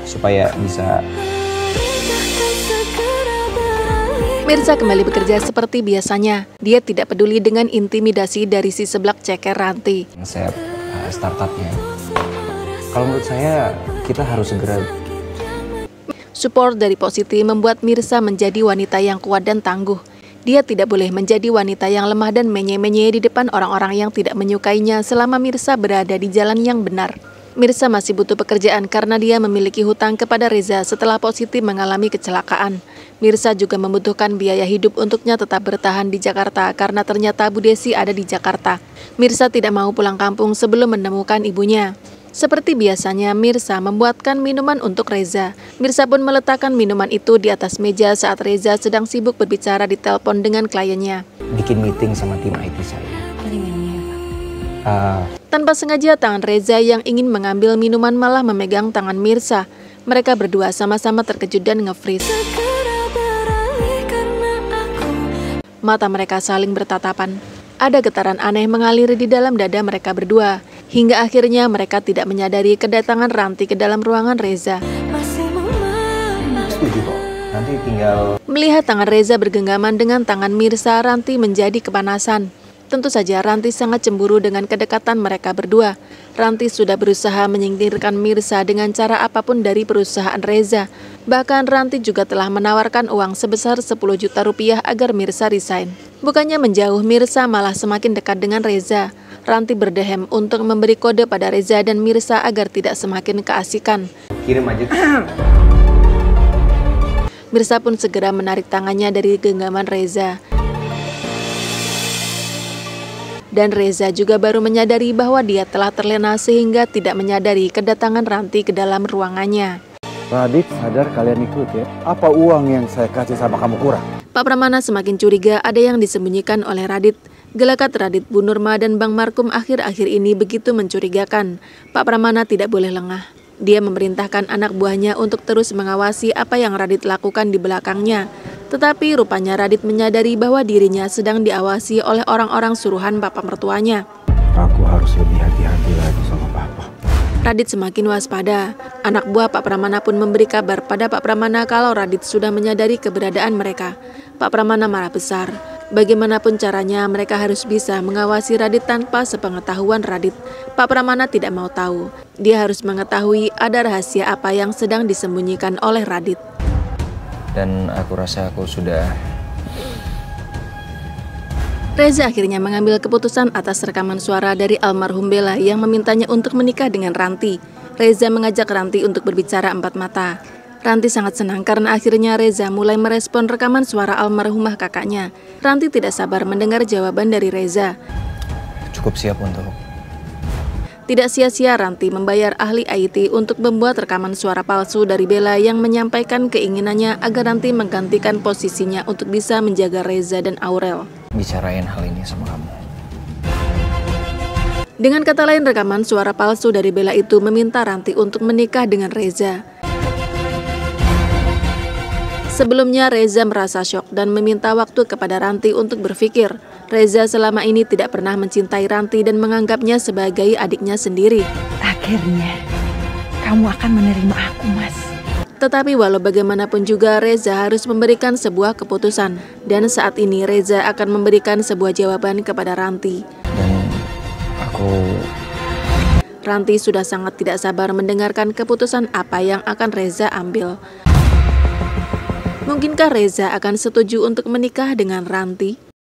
supaya bisa. Mirza kembali bekerja seperti biasanya. Dia tidak peduli dengan intimidasi dari si seblak ceker Ranti. Saya startupnya. Kalau menurut saya kita harus segera. Support dari Positi membuat Mirza menjadi wanita yang kuat dan tangguh. Dia tidak boleh menjadi wanita yang lemah dan menye-menye di depan orang-orang yang tidak menyukainya selama Mirza berada di jalan yang benar. Mirza masih butuh pekerjaan karena dia memiliki hutang kepada Reza setelah Positi mengalami kecelakaan. Mirza juga membutuhkan biaya hidup untuknya tetap bertahan di Jakarta karena ternyata Bu Desi ada di Jakarta. Mirza tidak mau pulang kampung sebelum menemukan ibunya. Seperti biasanya, Mirza membuatkan minuman untuk Reza. Mirza pun meletakkan minuman itu di atas meja saat Reza sedang sibuk berbicara di telepon dengan kliennya. Bikin meeting sama tim IT saya. Tanpa sengaja tangan Reza yang ingin mengambil minuman malah memegang tangan Mirza. Mereka berdua sama-sama terkejut dan nge-freeze. Mata mereka saling bertatapan. Ada getaran aneh mengalir di dalam dada mereka berdua. Hingga akhirnya mereka tidak menyadari kedatangan Ranti ke dalam ruangan Reza. Setuju kok. Nanti tinggal. Melihat tangan Reza bergenggaman dengan tangan Mirza, Ranti menjadi kepanasan. Tentu saja Ranti sangat cemburu dengan kedekatan mereka berdua. Ranti sudah berusaha menyingkirkan Mirza dengan cara apapun dari perusahaan Reza. Bahkan Ranti juga telah menawarkan uang sebesar 10 juta rupiah agar Mirza resign. Bukannya menjauh, Mirza malah semakin dekat dengan Reza. Ranti berdehem untuk memberi kode pada Reza dan Mirza agar tidak semakin keasikan. Kirim aja. Mirza pun segera menarik tangannya dari genggaman Reza. Dan Reza juga baru menyadari bahwa dia telah terlena sehingga tidak menyadari kedatangan Ranti ke dalam ruangannya. Radit, sadar kalian ikut ya. Apa uang yang saya kasih sama kamu kurang? Pak Pramana semakin curiga ada yang disembunyikan oleh Radit. Gelagat Radit, Bu Nurma, dan Bang Markum akhir-akhir ini begitu mencurigakan. Pak Pramana tidak boleh lengah. Dia memerintahkan anak buahnya untuk terus mengawasi apa yang Radit lakukan di belakangnya. Tetapi rupanya Radit menyadari bahwa dirinya sedang diawasi oleh orang-orang suruhan bapak mertuanya. Aku harus lebih hati-hati lagi sama papa. Radit semakin waspada. Anak buah Pak Pramana pun memberi kabar pada Pak Pramana kalau Radit sudah menyadari keberadaan mereka. Pak Pramana marah besar. Bagaimanapun caranya mereka harus bisa mengawasi Radit tanpa sepengetahuan Radit. Pak Pramana tidak mau tahu. Dia harus mengetahui ada rahasia apa yang sedang disembunyikan oleh Radit. Dan aku rasa aku sudah. Reza akhirnya mengambil keputusan atas rekaman suara dari almarhum Bella yang memintanya untuk menikah dengan Ranti. Reza mengajak Ranti untuk berbicara empat mata. Ranti sangat senang karena akhirnya Reza mulai merespon rekaman suara almarhumah kakaknya. Ranti tidak sabar mendengar jawaban dari Reza. Cukup siap untuk. Tidak sia-sia Ranti membayar ahli IT untuk membuat rekaman suara palsu dari Bella yang menyampaikan keinginannya agar Ranti menggantikan posisinya untuk bisa menjaga Reza dan Aurel. Bicarain hal ini sama kamu. Dengan kata lain, rekaman suara palsu dari Bella itu meminta Ranti untuk menikah dengan Reza. Sebelumnya Reza merasa syok dan meminta waktu kepada Ranti untuk berpikir. Reza selama ini tidak pernah mencintai Ranti dan menganggapnya sebagai adiknya sendiri. Akhirnya, kamu akan menerima aku, Mas. Tetapi walau bagaimanapun juga Reza harus memberikan sebuah keputusan. Dan saat ini Reza akan memberikan sebuah jawaban kepada Ranti. Dan aku. Ranti sudah sangat tidak sabar mendengarkan keputusan apa yang akan Reza ambil. Mungkinkah Reza akan setuju untuk menikah dengan Ranti?